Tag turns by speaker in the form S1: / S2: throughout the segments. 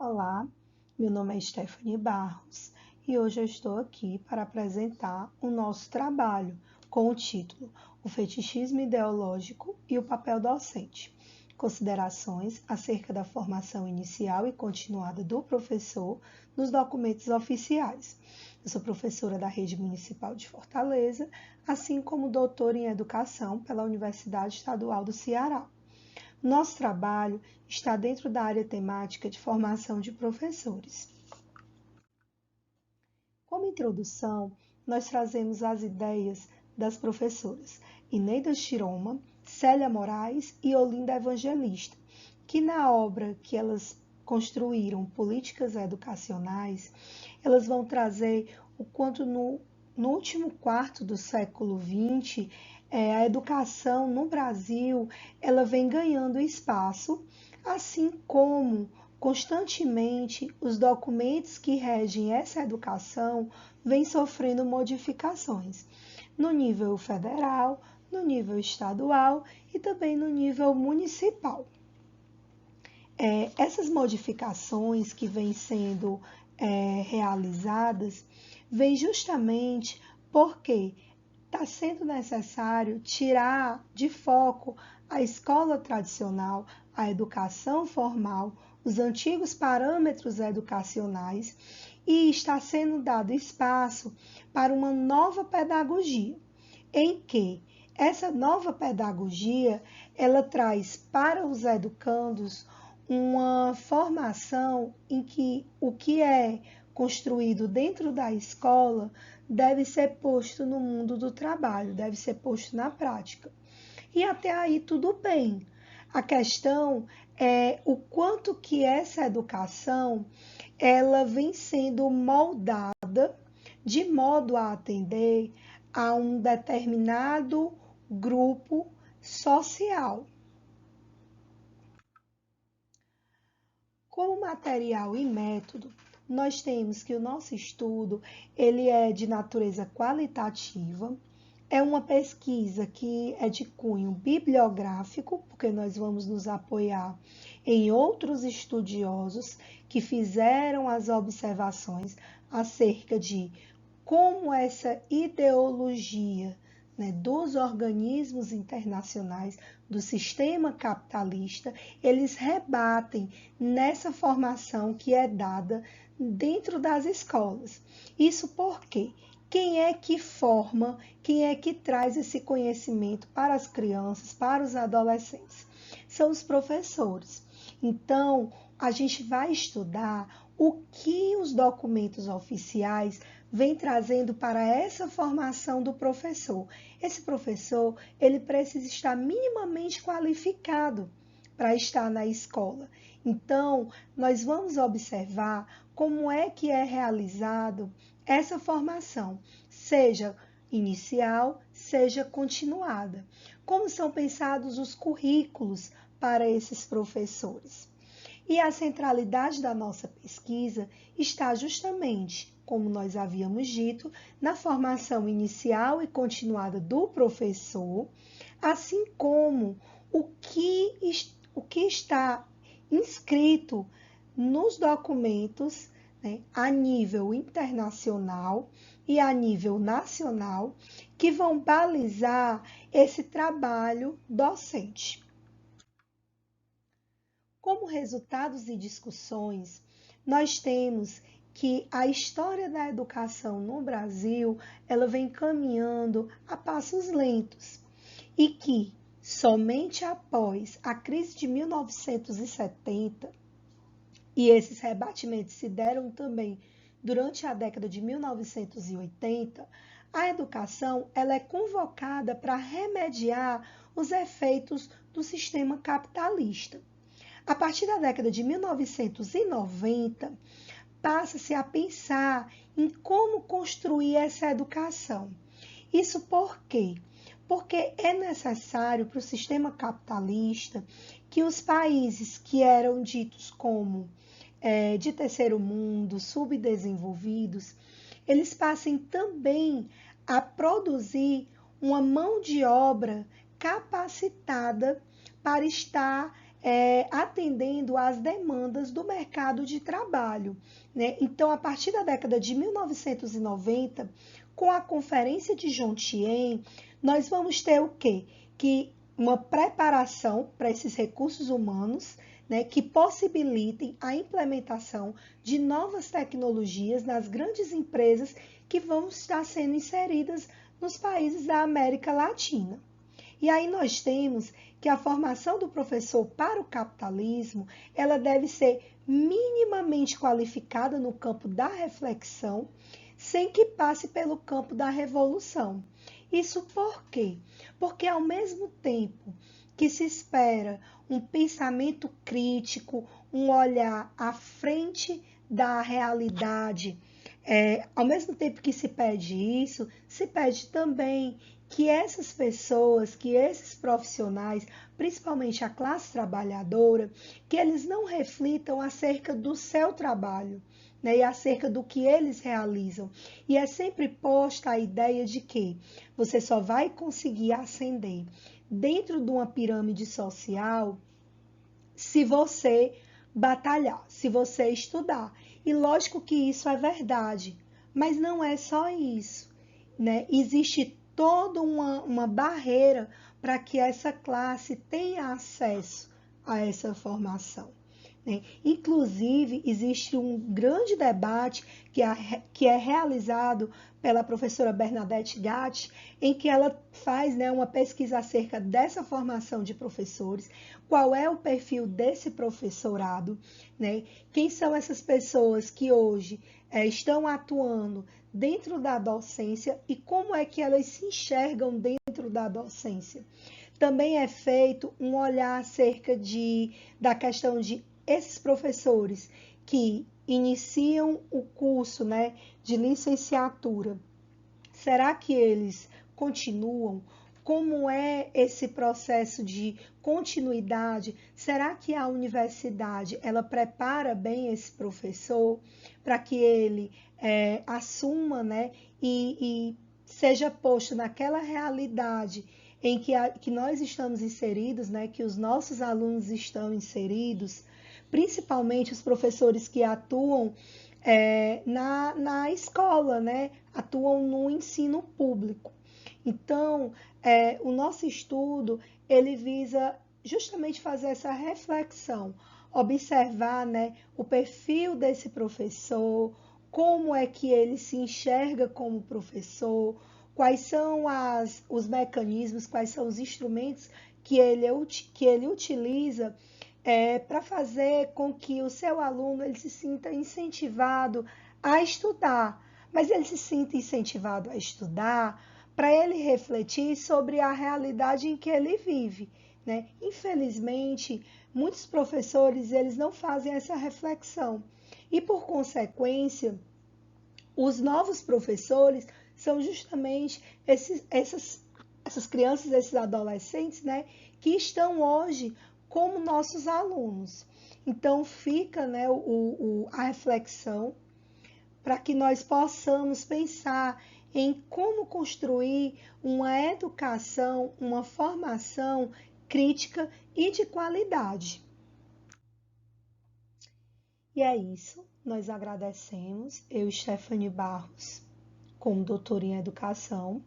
S1: Olá, meu nome é Stephanie Barros e hoje eu estou aqui para apresentar o nosso trabalho com o título O Fetichismo Ideológico e o Papel Docente. Considerações acerca da formação inicial e continuada do professor nos documentos oficiais. Eu sou professora da Rede Municipal de Fortaleza, assim como doutora em Educação pela Universidade Estadual do Ceará. Nosso trabalho está dentro da área temática de formação de professores. Como introdução, nós trazemos as ideias das professoras Ineida Chiroma, Célia Moraes e Olinda Evangelista, que na obra que elas construíram, Políticas Educacionais, elas vão trazer o quanto no último quarto do século XX, a educação no Brasil, ela vem ganhando espaço, assim como constantemente os documentos que regem essa educação vêm sofrendo modificações no nível federal, no nível estadual e também no nível municipal. Essas modificações que vêm sendo realizadas vêm justamente porque está sendo necessário tirar de foco a escola tradicional, a educação formal, os antigos parâmetros educacionais e está sendo dado espaço para uma nova pedagogia, em que essa nova pedagogia ela traz para os educandos uma formação em que o que é construído dentro da escola deve ser posto no mundo do trabalho, deve ser posto na prática. E até aí tudo bem. A questão é o quanto que essa educação ela vem sendo moldada de modo a atender a um determinado grupo social. Como material e método, nós temos que o nosso estudo ele é de natureza qualitativa, é uma pesquisa que é de cunho bibliográfico, porque nós vamos nos apoiar em outros estudiosos que fizeram as observações acerca de como essa ideologia dos organismos internacionais, do sistema capitalista, eles rebatem nessa formação que é dada dentro das escolas. Isso porque quem é que forma, quem é que traz esse conhecimento para as crianças, para os adolescentes? São os professores. Então, a gente vai estudar o que os documentos oficiais vem trazendo para essa formação do professor. Esse professor, ele precisa estar minimamente qualificado para estar na escola. Então, nós vamos observar como é que é realizado essa formação, seja inicial, seja continuada. Como são pensados os currículos para esses professores. E a centralidade da nossa pesquisa está justamente, como nós havíamos dito, na formação inicial e continuada do professor, assim como o que está inscrito nos documentos, a nível internacional e a nível nacional, que vão balizar esse trabalho docente. Como resultados e discussões, nós temos que a história da educação no Brasil, ela vem caminhando a passos lentos e que somente após a crise de 1970, e esses rebatimentos se deram também durante a década de 1980, a educação ela é convocada para remediar os efeitos do sistema capitalista. A partir da década de 1990, passa-se a pensar em como construir essa educação. Isso por quê? Porque é necessário para o sistema capitalista que os países que eram ditos como de terceiro mundo, subdesenvolvidos, eles passem também a produzir uma mão de obra capacitada para estar atendendo às demandas do mercado de trabalho, né? Então, a partir da década de 1990, com a Conferência de Jomtien, nós vamos ter o quê? Que uma preparação para esses recursos humanos, né, que possibilitem a implementação de novas tecnologias nas grandes empresas que vão estar sendo inseridas nos países da América Latina. E aí nós temos que a formação do professor para o capitalismo, ela deve ser minimamente qualificada no campo da reflexão, sem que passe pelo campo da revolução. Isso por quê? Porque ao mesmo tempo que se espera um pensamento crítico, um olhar à frente da realidade, ao mesmo tempo que se pede isso, se pede também que essas pessoas, que esses profissionais, principalmente a classe trabalhadora, que eles não reflitam acerca do seu trabalho, né, e acerca do que eles realizam. E é sempre posta a ideia de que você só vai conseguir ascender dentro de uma pirâmide social se você batalhar, se você estudar. E lógico que isso é verdade, mas não é só isso, né? Existe toda uma barreira para que essa classe tenha acesso a essa formação, né? Inclusive, existe um grande debate que é realizado pela professora Bernadette Gatti, em que ela faz, né, uma pesquisa acerca dessa formação de professores, qual é o perfil desse professorado, né? Quem são essas pessoas que hoje estão atuando dentro da docência e como é que elas se enxergam dentro da docência. Também é feito um olhar acerca da questão de esses professores que iniciam o curso, né, de licenciatura. Será que eles continuam? Como é esse processo de continuidade? Será que a universidade ela prepara bem esse professor para que ele assuma, né, e seja posto naquela realidade em que nós estamos inseridos, né, que os nossos alunos estão inseridos, principalmente os professores que atuam na escola, né, atuam no ensino público. Então, o nosso estudo, ele visa justamente fazer essa reflexão, observar, né, o perfil desse professor, como é que ele se enxerga como professor, quais são os mecanismos, quais são os instrumentos que ele utiliza para fazer com que o seu aluno ele se sinta incentivado a estudar, mas ele se sinta incentivado a estudar para ele refletir sobre a realidade em que ele vive, né? Infelizmente, muitos professores eles não fazem essa reflexão e, por consequência, os novos professores são justamente essas crianças, esses adolescentes, né, que estão hoje como nossos alunos. Então, fica, né, a reflexão para que nós possamos pensar em como construir uma educação, uma formação crítica e de qualidade. E é isso, nós agradecemos, eu, Stephanie Barros, como doutora em educação,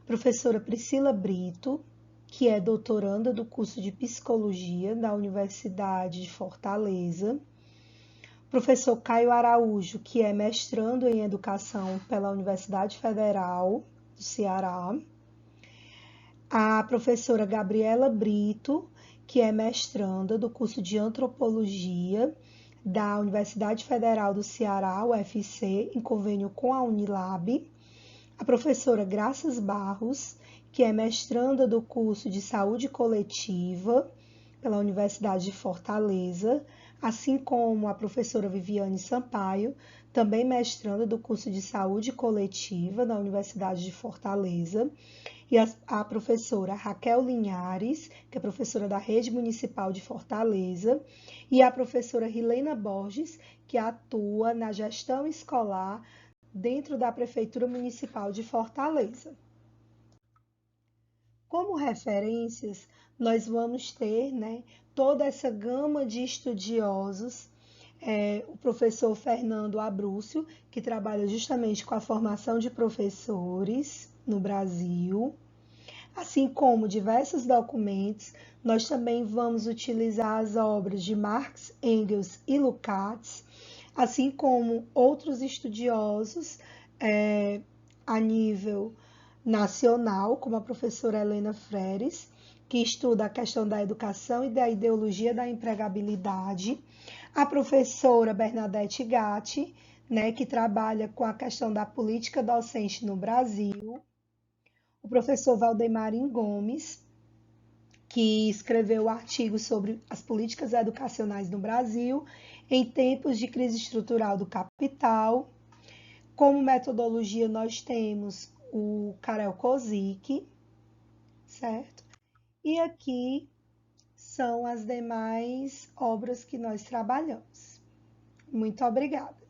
S1: professora Priscila Brito, que é doutoranda do curso de psicologia da Universidade de Fortaleza, professor Caio Araújo, que é mestrando em educação pela Universidade Federal do Ceará, a professora Gabriela Brito, que é mestranda do curso de antropologia da Universidade Federal do Ceará, UFC, em convênio com a Unilab, a professora Graças Barros, que é mestranda do curso de saúde coletiva pela Universidade de Fortaleza, assim como a professora Viviane Sampaio, também mestranda do curso de saúde coletiva da Universidade de Fortaleza, e a professora Raquel Linhares, que é professora da Rede Municipal de Fortaleza, e a professora Rilena Borges, que atua na gestão escolar dentro da Prefeitura Municipal de Fortaleza. Como referências, nós vamos ter, né, toda essa gama de estudiosos, o professor Fernando Abrúcio, que trabalha justamente com a formação de professores no Brasil, assim como diversos documentos. Nós também vamos utilizar as obras de Marx, Engels e Lukács, assim como outros estudiosos a nível nacional, como a professora Helena Freires, que estuda a questão da educação e da ideologia da empregabilidade, a professora Bernadette Gatti, né, que trabalha com a questão da política docente no Brasil, o professor Valdemarim Gomes, que escreveu o artigo sobre as políticas educacionais no Brasil em tempos de crise estrutural do capital. Como metodologia, nós temos o Karel Kozik, certo? E aqui são as demais obras que nós trabalhamos. Muito obrigada.